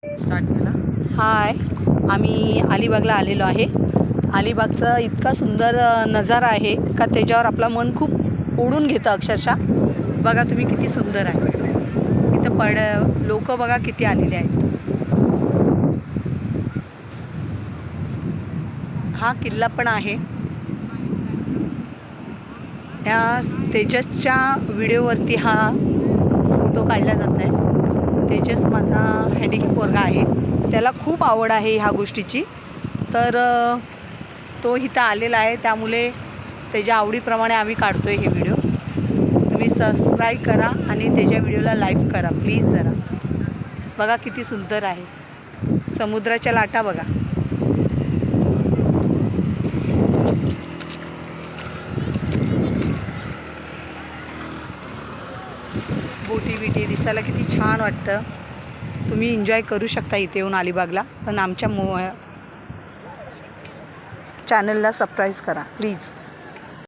Start केला। हाय, आम्ही अलिबागला आलेलो आहे। अलिबागचा इतका सुंदर नजारा आहे का त्याच्यावर आपलं मन खूप ओढून घेतं अक्षरशः। बघा तुम्ही किती सुंदर आहे। इथं लोक बघा किती आलेले आहेत। हा किल्ला पण आहे। या तेजसच्या व्हिडिओवरती हा फोटो काढला जात आहे। तेजस माझा हँडिकॅप पोरगा आहे, त्याला खूप आवड आहे ह्या गोष्टीची। तर तो इथं आलेला आहे, त्यामुळे त्याच्या आवडीप्रमाणे आम्ही काढतो आहे हे व्हिडिओ। तुम्ही सबस्क्राईब करा आणि त्याच्या व्हिडिओला लाईक करा प्लीज जरा। बघा किती सुंदर आहे, समुद्राच्या लाटा बघा। बोटी बिटी दिसायला किती छान वाटतं। तुम्ही एन्जॉय करू शकता इथे येऊन अलिबागला, पण आमच्या चॅनलला सबस्क्राईब करा प्लीज।